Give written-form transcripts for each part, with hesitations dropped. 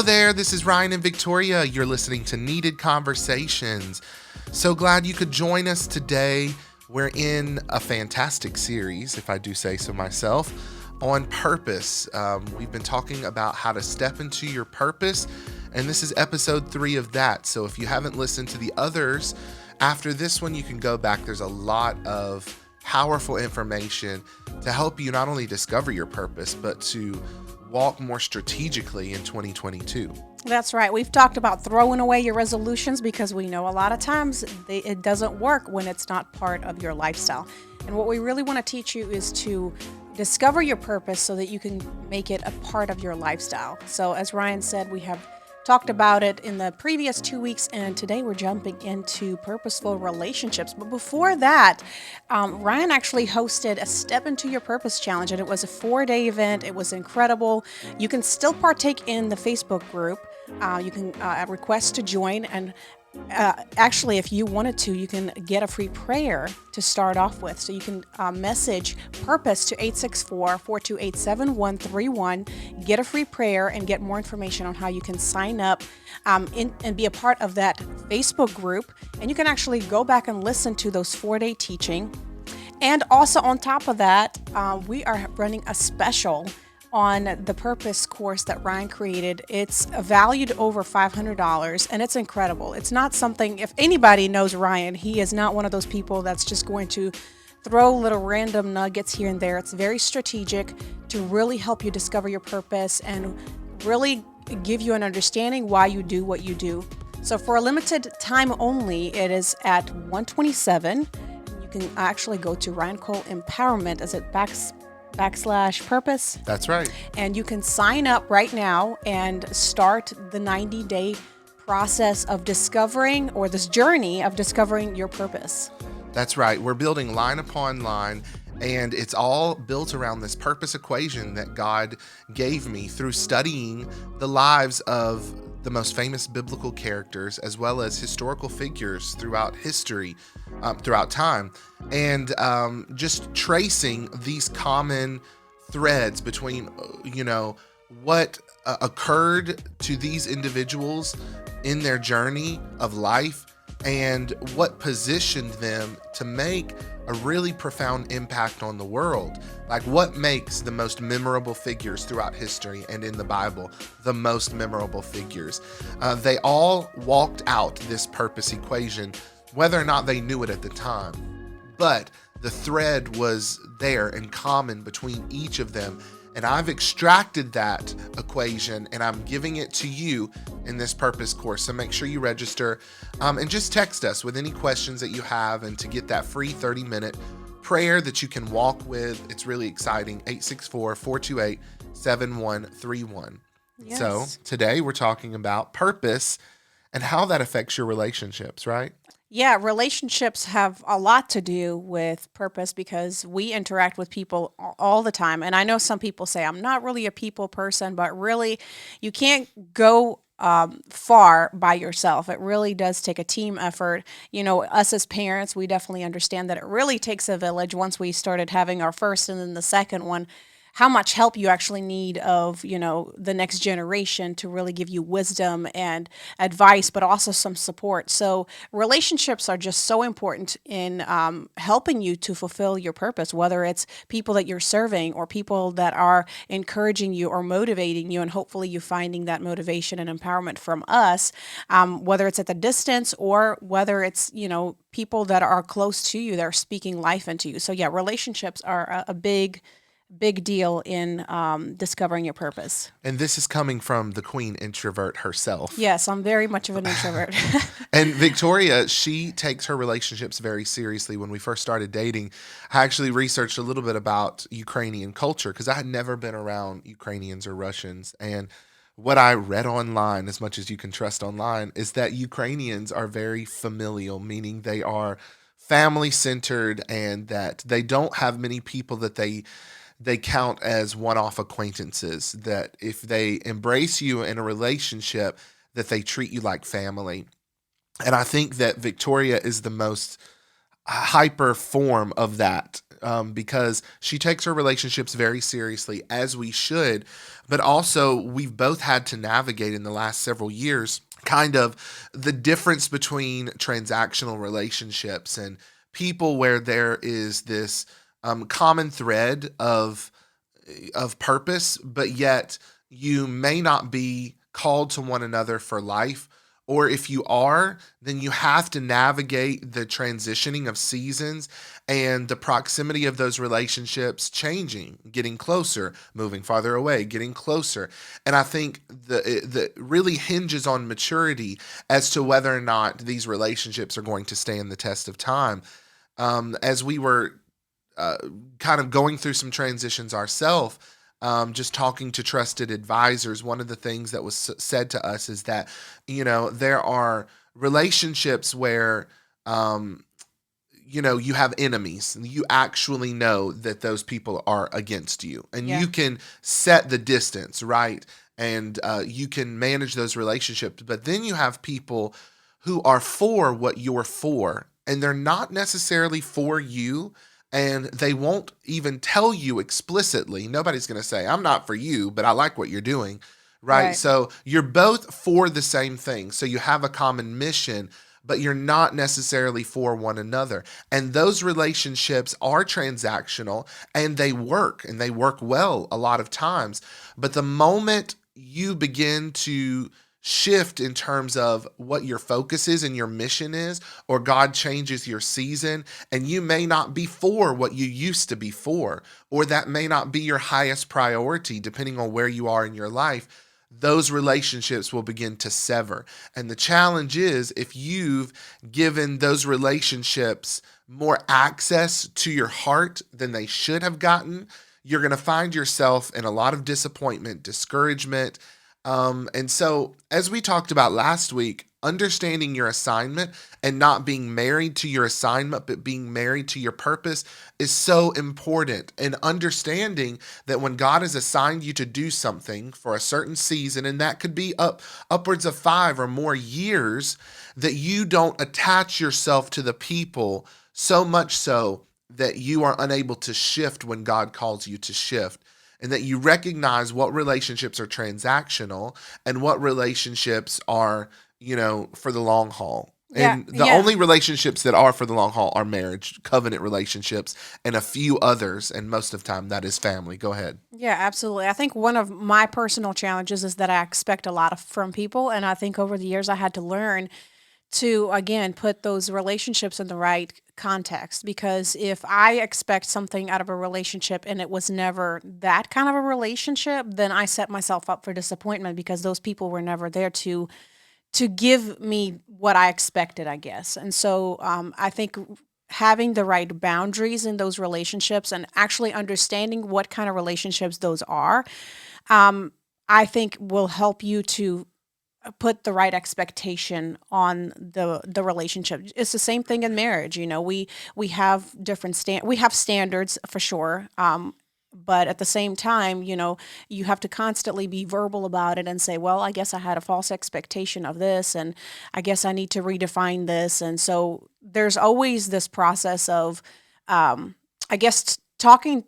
Hello there, this is Ryan and Victoria. You're listening to Needed Conversations. So glad you could join us today. We're in a fantastic series, if I do say so myself, on purpose. We've been talking about how to step into your purpose, and this is episode 3 of that. So if you haven't listened to the others, after this one, you can go back. There's a lot of powerful information to help you not only discover your purpose, but to walk more strategically in 2022. That's right. We've talked about throwing away your resolutions because we know a lot of times it doesn't work when it's not part of your lifestyle. And what we really want to teach you is to discover your purpose so that you can make it a part of your lifestyle. So as Ryan said, we have talked about it in the previous 2 weeks, and today we're jumping into purposeful relationships. But before that, Ryan actually hosted a Step Into Your Purpose challenge, and it was a 4-day event. It was incredible. You can still partake in the Facebook group. You can request to join, and actually, if you wanted to, you can get a free prayer to start off with. So you can message purpose to 864-428-7131, get a free prayer, and get more information on how you can sign up and be a part of that Facebook group. And you can actually go back and listen to those 4-day teaching. And also on top of that, we are running a special on the purpose course that Ryan created. It's valued over $500, and it's incredible. It's not something, if anybody knows Ryan, he is not one of those people that's just going to throw little random nuggets here and there. It's very strategic to really help you discover your purpose and really give you an understanding why you do what you do. So for a limited time only, it is at $127. You can actually go to Ryan Cole Empowerment as it /purpose. That's right. And you can sign up right now and start the 90-day process of discovering, or this journey of discovering your purpose. That's right. We're building line upon line, and it's all built around this purpose equation that God gave me through studying the lives of the most famous biblical characters as well as historical figures throughout history, throughout time, and just tracing these common threads between, what occurred to these individuals in their journey of life and what positioned them to make a really profound impact on the world. Like, what makes the most memorable figures throughout history and in the Bible the most memorable figures? They all walked out this purpose equation, whether or not they knew it at the time. But the thread was there and common between each of them. And I've extracted that equation and I'm giving it to you in this purpose course. So make sure you register and just text us with any questions that you have, and to get that free 30-minute prayer that you can walk with. It's really exciting. 864-428-7131. Yes. So today we're talking about purpose and how that affects your relationships, right? Yeah, relationships have a lot to do with purpose because we interact with people all the time. And I know some people say, I'm not really a people person, but really, you can't go far by yourself. It really does take a team effort. Us as parents, we definitely understand that it really takes a village. Once we started having our first and then the second one, how much help you actually need of, the next generation to really give you wisdom and advice, but also some support. So relationships are just so important in helping you to fulfill your purpose, whether it's people that you're serving or people that are encouraging you or motivating you, and hopefully you finding that motivation and empowerment from us, whether it's at the distance or whether it's, people that are close to you that are speaking life into you. So yeah, relationships are a big deal in discovering your purpose. And this is coming from the queen introvert herself. Yes, I'm very much of an introvert. And Victoria, she takes her relationships very seriously. When we first started dating, I actually researched a little bit about Ukrainian culture because I had never been around Ukrainians or Russians. And what I read online, as much as you can trust online, is that Ukrainians are very familial, meaning they are family-centered and that they don't have many people that they count as one-off acquaintances, that if they embrace you in a relationship, that they treat you like family. And I think that Victoria is the most hyper form of that, because she takes her relationships very seriously, as we should. But also, we've both had to navigate in the last several years kind of the difference between transactional relationships and people where there is this common thread of purpose, but yet you may not be called to one another for life. Or if you are, then you have to navigate the transitioning of seasons and the proximity of those relationships changing, getting closer, moving farther away, getting closer. And I think the really hinges on maturity as to whether or not these relationships are going to stand the test of time. As we were uh, kind of going through some transitions ourselves, just talking to trusted advisors, one of the things that was said to us is that, there are relationships where, um, you have enemies and you actually know that those people are against you and Yeah. you can set the distance, right? And you can manage those relationships. But then you have people who are for what you're for, and they're not necessarily for you. And they won't even tell you explicitly. Nobody's going to say, I'm not for you, but I like what you're doing. Right. Right. So you're both for the same thing. So you have a common mission, but you're not necessarily for one another. And those relationships are transactional and they work well a lot of times. But the moment you begin to shift in terms of what your focus is and your mission is, or God changes your season, and you may not be for what you used to be for, or that may not be your highest priority, depending on where you are in your life, those relationships will begin to sever. And the challenge is if you've given those relationships more access to your heart than they should have gotten, you're going to find yourself in a lot of disappointment, discouragement. And so, as we talked about last week, understanding your assignment and not being married to your assignment, but being married to your purpose is so important. And understanding that when God has assigned you to do something for a certain season, and that could be upwards of 5 or more years, that you don't attach yourself to the people so much so that you are unable to shift when God calls you to shift, and that you recognize what relationships are transactional and what relationships are, for the long haul. Yeah. And the Yeah. only relationships that are for the long haul are marriage, covenant relationships, and a few others. And most of the time, that is family. Go ahead. Yeah, absolutely. I think one of my personal challenges is that I expect a lot from people. And I think over the years, I had to learn to, again, put those relationships in the right context. Because if I expect something out of a relationship and it was never that kind of a relationship, then I set myself up for disappointment because those people were never there to give me what I expected, I guess. And so I think having the right boundaries in those relationships and actually understanding what kind of relationships those are, um, I think will help you to put the right expectation on the relationship. It's the same thing in marriage. We have we have standards for sure. But at the same time, you have to constantly be verbal about it and say, well, I guess I had a false expectation of this, and I guess I need to redefine this. And so there's always this process of, I guess, talking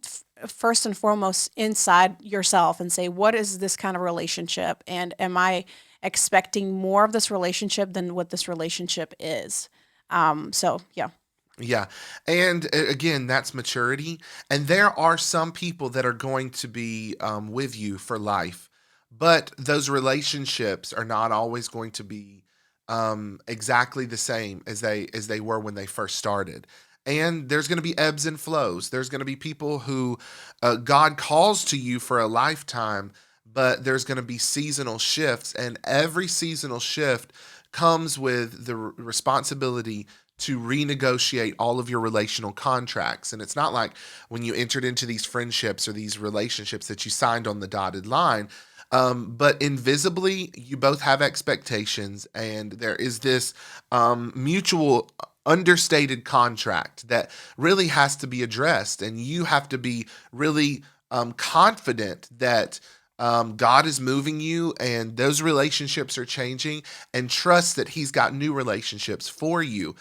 first and foremost inside yourself and say, what is this kind of relationship? And am I expecting more of this relationship than what this relationship is? So, yeah. Yeah. And again, that's maturity. And there are some people that are going to be with you for life, but those relationships are not always going to be exactly the same as they were when they first started. And there's going to be ebbs and flows. There's going to be people who God calls to you for a lifetime, but there's going to be seasonal shifts, and every seasonal shift comes with the responsibility to renegotiate all of your relational contracts. And it's not like when you entered into these friendships or these relationships that you signed on the dotted line. But invisibly, you both have expectations, and there is this mutual understated contract that really has to be addressed. And you have to be really confident that God is moving you and those relationships are changing, and trust that He's got new relationships for you.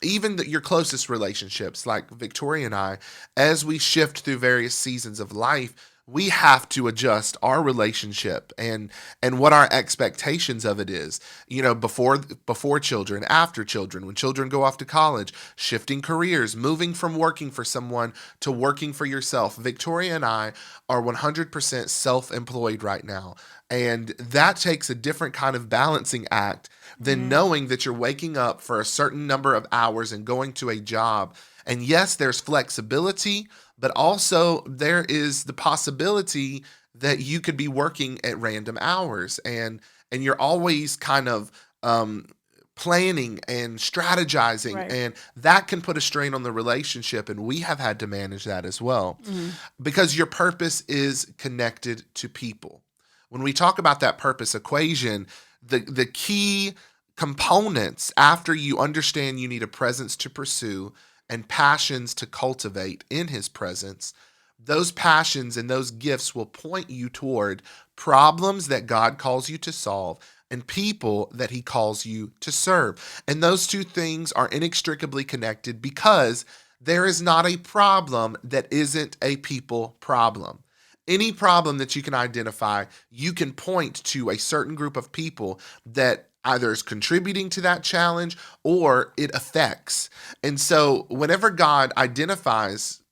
even your closest relationships, like Victoria and I, as we shift through various seasons of life, we have to adjust our relationship and what our expectations of it is. Before children, after children, when children go off to college, shifting careers, moving from working for someone to working for yourself. Victoria and I are 100% self-employed right now, and that takes a different kind of balancing act than Mm, knowing that you're waking up for a certain number of hours and going to a job. And yes, there's flexibility, but also there is the possibility that you could be working at random hours, and you're always kind of um, planning and strategizing, right. and that can put a strain on the relationship, and we have had to manage that as well, Mm, because your purpose is connected to people. When we talk about that purpose equation, the key components, after you understand you need a presence to pursue and passions to cultivate in his presence, those passions and those gifts will point you toward problems that God calls you to solve and people that he calls you to serve. And those two things are inextricably connected, because there is not a problem that isn't a people problem. Any problem that you can identify, you can point to a certain group of people that either is contributing to that challenge or it affects. And so, whenever God identifies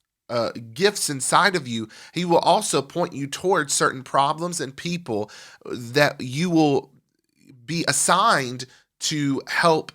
gifts inside of you, he will also point you towards certain problems and people that you will be assigned to help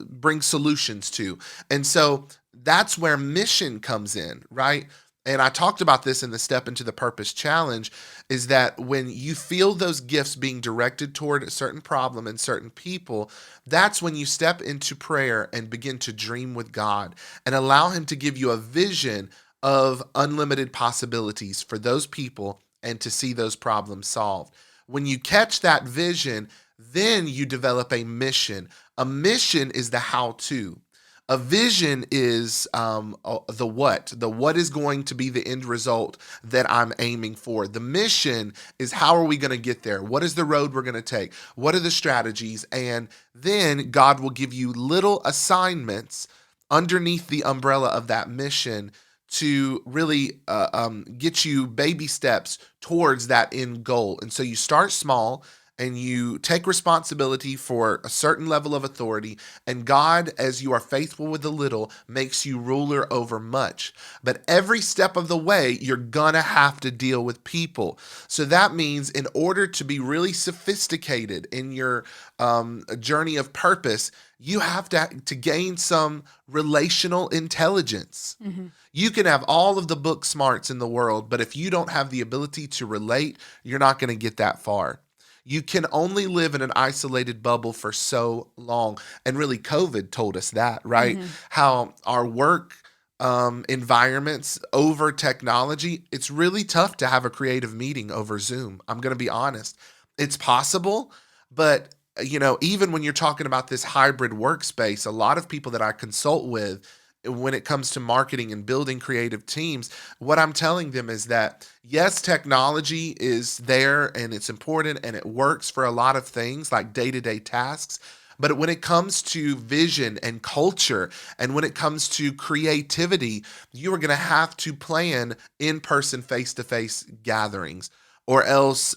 bring solutions to. And so that's where mission comes in, right? And I talked about this in the Step into the Purpose Challenge, is that when you feel those gifts being directed toward a certain problem and certain people, that's when you step into prayer and begin to dream with God and allow him to give you a vision of unlimited possibilities for those people and to see those problems solved. When you catch that vision, then you develop a mission. A mission is the how to. A vision is the what. The what is going to be the end result that I'm aiming for. The mission is how are we going to get there? What is the road we're going to take? What are the strategies? And then God will give you little assignments underneath the umbrella of that mission to really get you baby steps towards that end goal. And so you start small and you take responsibility for a certain level of authority. And God, as you are faithful with the little, makes you ruler over much. But every step of the way, you're gonna have to deal with people. So that means, in order to be really sophisticated in your journey of purpose, you have to gain some relational intelligence. hmm You can have all of the book smarts in the world, but if you don't have the ability to relate, you're not going to get that far. You can only live in an isolated bubble for so long. And really, COVID told us that, right? hmm How our work environments over technology, it's really tough to have a creative meeting over Zoom. I'm going to be honest. It's possible, but even when you're talking about this hybrid workspace, a lot of people that I consult with, when it comes to marketing and building creative teams, what I'm telling them is that yes, technology is there and it's important and it works for a lot of things like day-to-day tasks. But when it comes to vision and culture, and when it comes to creativity, you are going to have to plan in person, face to face gatherings, or else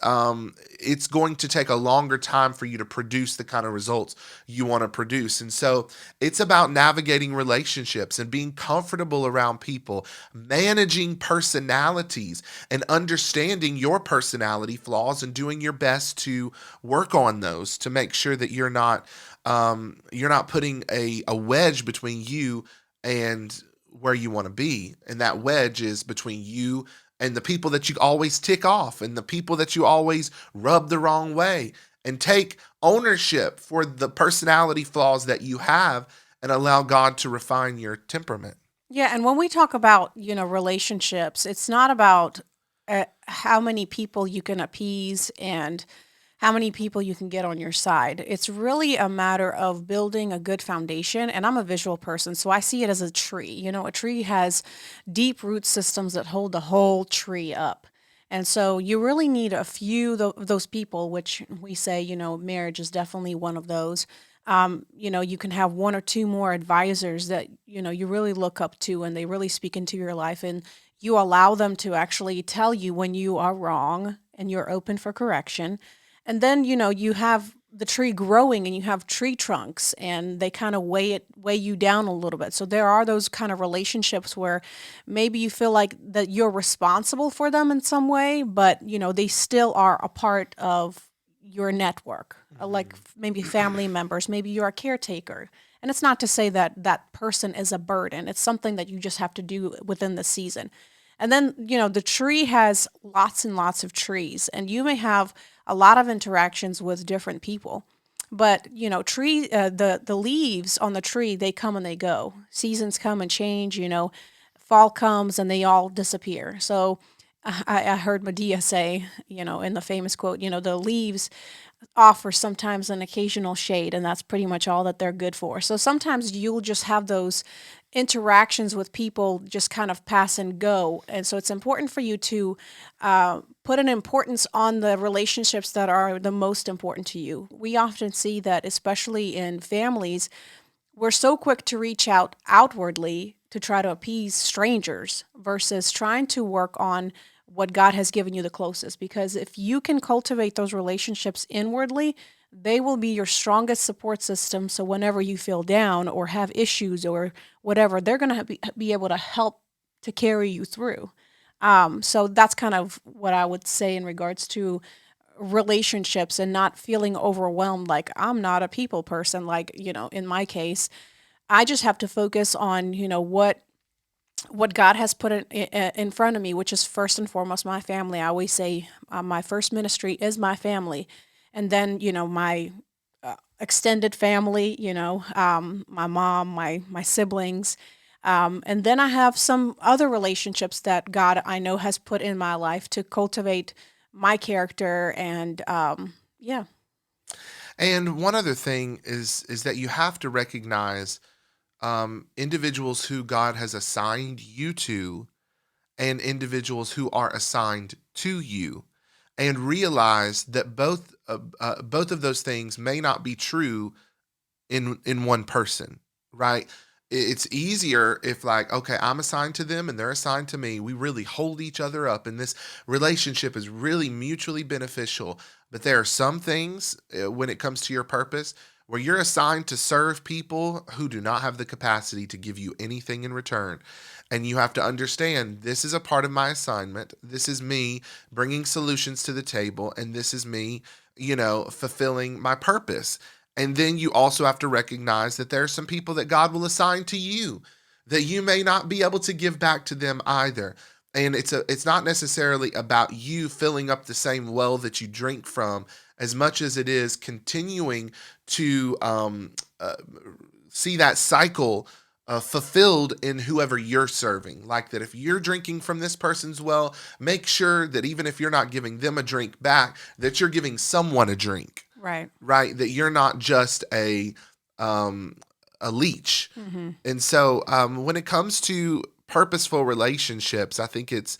it's going to take a longer time for you to produce the kind of results you want to produce. And so it's about navigating relationships and being comfortable around people, managing personalities, and understanding your personality flaws and doing your best to work on those to make sure that you're not putting a wedge between you and where you want to be. And that wedge is between you and the people that you always tick off and the people that you always rub the wrong way. And take ownership for the personality flaws that you have and allow God to refine your temperament. Yeah, and when we talk about, relationships, it's not about how many people you can appease and how many people you can get on your side. It's really a matter of building a good foundation. And I'm a visual person, so I see it as a tree. A tree has deep root systems that hold the whole tree up. And so you really need a few those people, which we say, marriage is definitely one of those. You can have one or two more advisors that, you really look up to and they really speak into your life, and you allow them to actually tell you when you are wrong and you're open for correction. And then, you have the tree growing and you have tree trunks and they kind of weigh you down a little bit. So there are those kind of relationships where maybe you feel like that you're responsible for them in some way, but they still are a part of your network, like maybe family members, maybe you're a caretaker. And it's not to say that that person is a burden. It's something that you just have to do within the season. And then, the tree has lots and lots of trees, and you may have a lot of interactions with different people. But, the leaves on the tree, they come and they go. Seasons come and change, fall comes and they all disappear. So I heard Medea say, in the famous quote, the leaves offer sometimes an occasional shade, and that's pretty much all that they're good for. So sometimes you'll just have those interactions with people just kind of pass and go. And so it's important for you to put an importance on the relationships that are the most important to you. We often see that, especially in families, we're so quick to reach out outwardly to try to appease strangers versus trying to work on what God has given you the closest. Because if you can cultivate those relationships inwardly, they will be your strongest support system. So whenever you feel down or have issues or whatever, they're going to be able to help to carry you through. So that's kind of what I would say in regards to relationships and not feeling overwhelmed. Like, I'm not a people person. Like, in my case, I just have to focus on, what God has put in front of me, which is first and foremost my family. I always say my first ministry is my family. And then, my extended family, my mom, my siblings. And then I have some other relationships that God, I know, has put in my life to cultivate my character. And yeah. And one other thing is that you have to recognize individuals who God has assigned you to and individuals who are assigned to you, and realize that both of those things may not be true in one person, right? It's easier if, like, okay, I'm assigned to them and they're assigned to me. We really hold each other up and this relationship is really mutually beneficial. But there are some things when it comes to your purpose where you're assigned to serve people who do not have the capacity to give you anything in return. And you have to understand, this is a part of my assignment. This is me bringing solutions to the table, and this is me, fulfilling my purpose. And then you also have to recognize that there are some people that God will assign to you that you may not be able to give back to them either. And it's not necessarily about you filling up the same well that you drink from, as much as it is continuing to see that cycle fulfilled in whoever you're serving. Like that, if you're drinking from this person's well, make sure that even if you're not giving them a drink back, that you're giving someone a drink. Right. Right? That you're not just a leech. Mm-hmm. And so when it comes to purposeful relationships, I think it's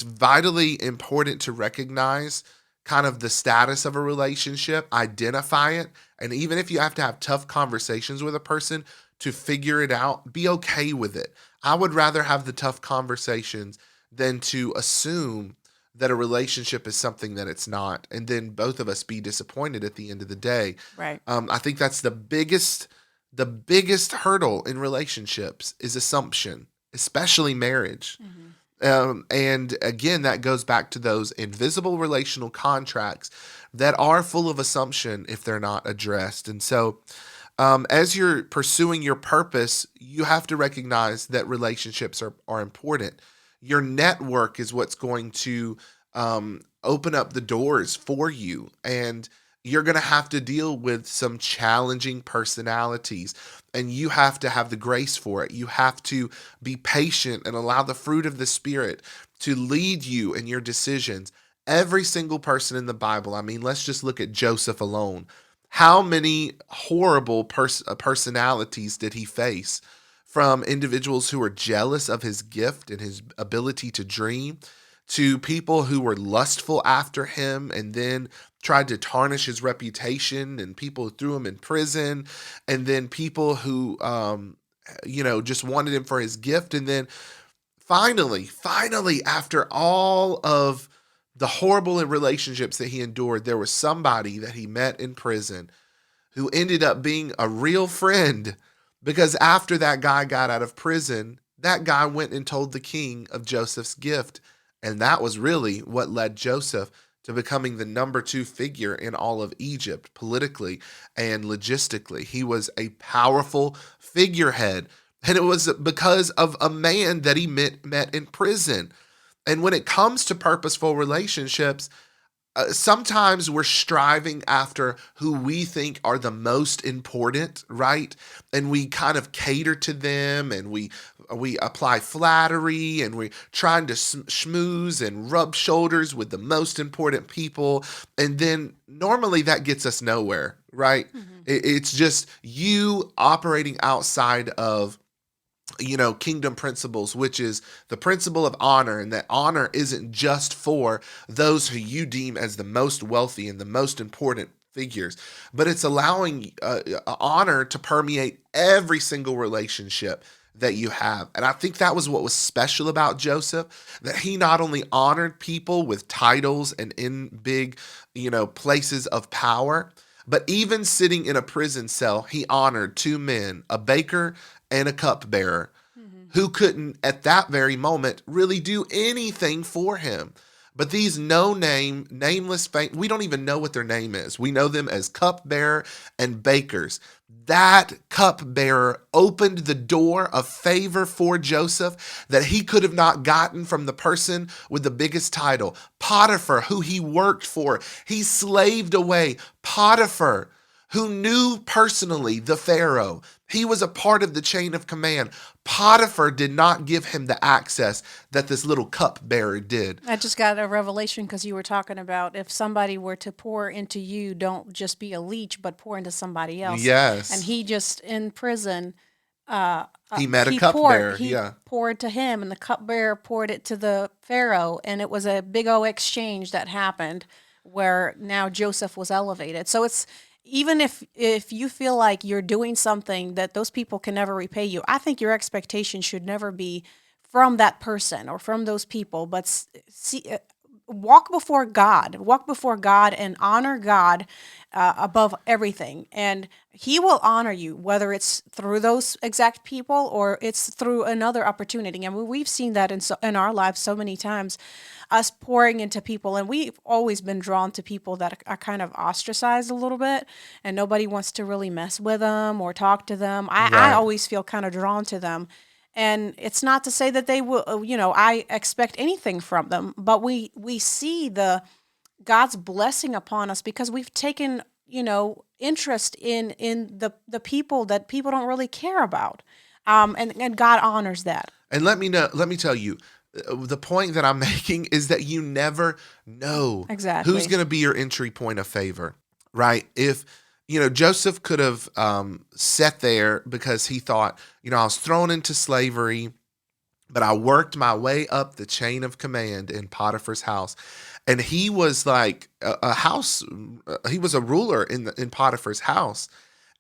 vitally important to recognize kind of the status of a relationship, identify it, and even if you have to have tough conversations with a person to figure it out, be okay with it. I would rather have the tough conversations than to assume that a relationship is something that it's not, and then both of us be disappointed at the end of the day. Right. I think that's the biggest hurdle in relationships is assumption, especially marriage. Mm-hmm. And again, that goes back to those invisible relational contracts that are full of assumption if they're not addressed. And so, as you're pursuing your purpose, you have to recognize that relationships are important. Your network is what's going to open up the doors for you. And you're going to have to deal with some challenging personalities, and you have to have the grace for it. You have to be patient and allow the fruit of the Spirit to lead you in your decisions. Every single person in the Bible, I mean, let's just look at Joseph alone. How many horrible personalities did he face? From individuals who were jealous of his gift and his ability to dream, to people who were lustful after him and then tried to tarnish his reputation, and people who threw him in prison, and then people who, just wanted him for his gift. And then finally, after all of the horrible relationships that he endured, there was somebody that he met in prison who ended up being a real friend, because after that guy got out of prison, that guy went and told the king of Joseph's gift. And that was really what led Joseph to becoming the number two figure in all of Egypt, politically and logistically. He was a powerful figurehead. And it was because of a man that he met in prison. And when it comes to purposeful relationships, sometimes we're striving after who we think are the most important, right? And we kind of cater to them, and we apply flattery, and we're trying to schmooze and rub shoulders with the most important people. And then normally that gets us nowhere, right? It's just you operating outside of kingdom principles, which is the principle of honor, and that honor isn't just for those who you deem as the most wealthy and the most important figures, but it's allowing honor to permeate every single relationship that you have. And I think that was what was special about Joseph, that he not only honored people with titles and in big, places of power, but even sitting in a prison cell, he honored two men, a baker and a cupbearer, who couldn't at that very moment really do anything for him. But these nameless, we don't even know what their name is. We know them as cupbearer and bakers. That cupbearer opened the door of favor for Joseph that he could have not gotten from the person with the biggest title, Potiphar, who he worked for. He slaved away. Potiphar, who knew personally the Pharaoh. He was a part of the chain of command. Potiphar did not give him the access that this little cupbearer did. I just got a revelation because you were talking about if somebody were to pour into you, don't just be a leech, but pour into somebody else. Yes. And he just in prison, he met a cupbearer. He poured to him, and the cupbearer poured it to the Pharaoh, and it was a big O exchange that happened where now Joseph was elevated. So it's, even if you feel like you're doing something that those people can never repay you, I think your expectation should never be from that person or from those people, but walk before God and honor God above everything. And he will honor you, whether it's through those exact people or it's through another opportunity. I mean, we've seen that in our lives so many times, us pouring into people. And we've always been drawn to people that are kind of ostracized a little bit, and nobody wants to really mess with them or talk to them. I always feel kind of drawn to them. And it's not to say that they will, I expect anything from them, but we see the God's blessing upon us because we've taken, interest in the people that people don't really care about. And God honors that. And let me tell you, the point that I'm making is that you never know exactly who's going to be your entry point of favor, right? If Joseph could have sat there because he thought, I was thrown into slavery, but I worked my way up the chain of command in Potiphar's house. And he was like he was a ruler in Potiphar's house.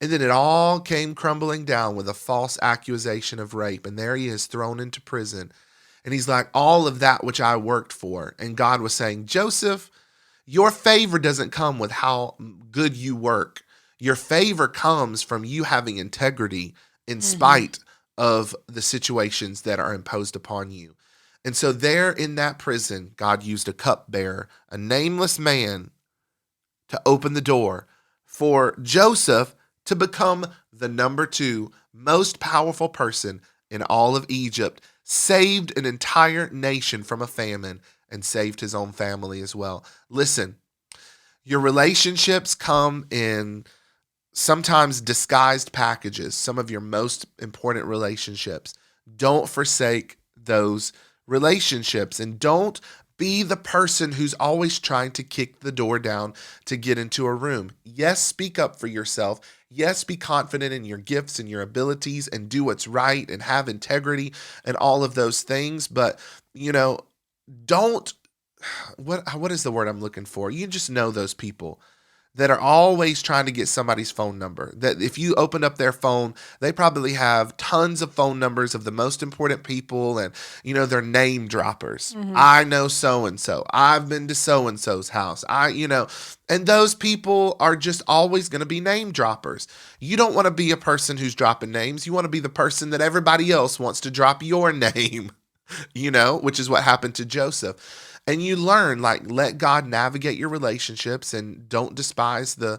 And then it all came crumbling down with a false accusation of rape. And there he is, thrown into prison. And he's like, all of that which I worked for. And God was saying, Joseph, your favor doesn't come with how good you work. Your favor comes from you having integrity in spite of the situations that are imposed upon you. And so there in that prison, God used a cupbearer, a nameless man, to open the door for Joseph to become the number two most powerful person in all of Egypt, saved an entire nation from a famine, and saved his own family as well. Listen, your relationships come in sometimes disguised packages, some of your most important relationships. Don't forsake those relationships, and don't be the person who's always trying to kick the door down to get into a room. Yes, speak up for yourself. Yes, be confident in your gifts and your abilities and do what's right and have integrity and all of those things. But, don't what is the word I'm looking for? You just know those people that are always trying to get somebody's phone number. That if you open up their phone, they probably have tons of phone numbers of the most important people, and they're name droppers. Hmm. I know so and so. I've been to so and so's house. And those people are just always going to be name droppers. You don't want to be a person who's dropping names. You want to be the person that everybody else wants to drop your name. Which is what happened to Joseph. And you learn, like, let God navigate your relationships, and don't despise the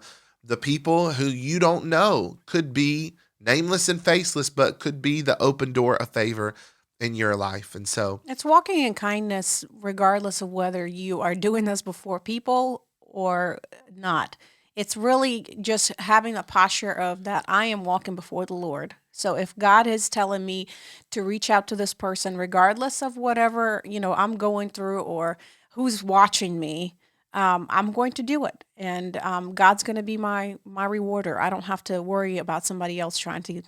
people who you don't know, could be nameless and faceless, but could be the open door of favor in your life. And so, It's walking in kindness, regardless of whether you are doing this before people or not. It's really just having a posture of that I am walking before the Lord. So if God is telling me to reach out to this person, regardless of whatever, I'm going through or who's watching me, I'm going to do it. And God's going to be my rewarder. I don't have to worry about somebody else trying to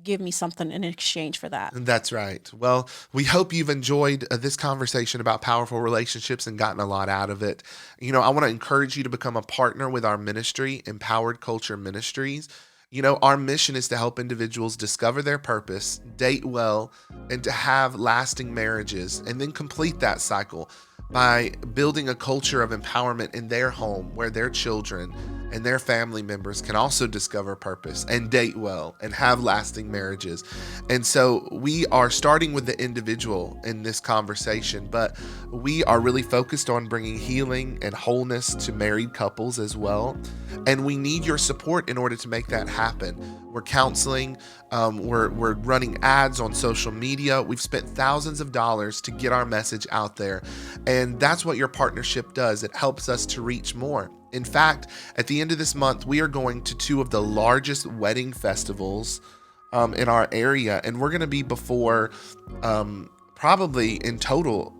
give me something in exchange for that. that's right. Well, we hope you've enjoyed this conversation about powerful relationships and gotten a lot out of it. I want to encourage you to become a partner with our ministry, Empowered Culture Ministries. Our mission is to help individuals discover their purpose, date well, and to have lasting marriages, and then complete that cycle by building a culture of empowerment in their home where their children and their family members can also discover purpose and date well and have lasting marriages. And so we are starting with the individual in this conversation, but we are really focused on bringing healing and wholeness to married couples as well. And we need your support in order to make that happen. We're counseling, we're running ads on social media. We've spent thousands of dollars to get our message out there. And that's what your partnership does. It helps us to reach more. In fact, at the end of this month, we are going to two of the largest wedding festivals in our area. And we're going to be before probably in total,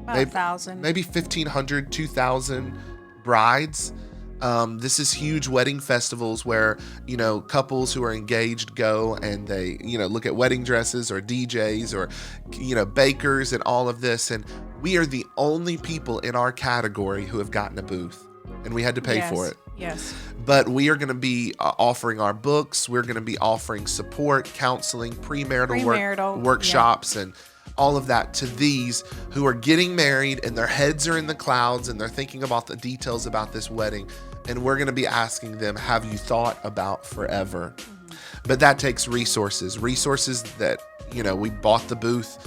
About 1,000. maybe 1,500, 2,000 brides. This is huge wedding festivals where, couples who are engaged go and they, look at wedding dresses or DJs or, bakers and all of this. And we are the only people in our category who have gotten a booth, and we had to pay for it. Yes. But we are going to be offering our books. We're going to be offering support, counseling, Premarital, workshops, and all of that to these who are getting married and their heads are in the clouds and they're thinking about the details about this wedding. And we're going to be asking them, have you thought about forever? Mm-hmm. But that takes resources that, we bought the booth,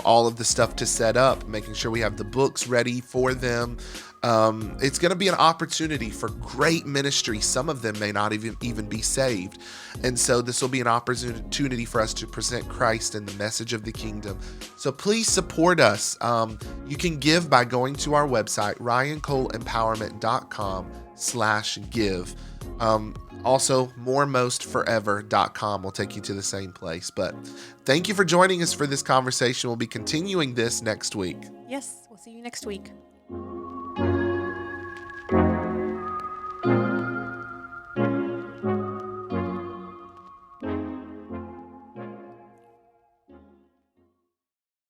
all of the stuff to set up, making sure we have the books ready for them. It's going to be an opportunity for great ministry. Some of them may not even be saved. And so this will be an opportunity for us to present Christ and the message of the kingdom. So please support us. You can give by going to our website, ryancoleempowerment.com/give. Also, moremostforever.com will take you to the same place. But thank you for joining us for this conversation. We'll be continuing this next week. Yes. We'll see you next week.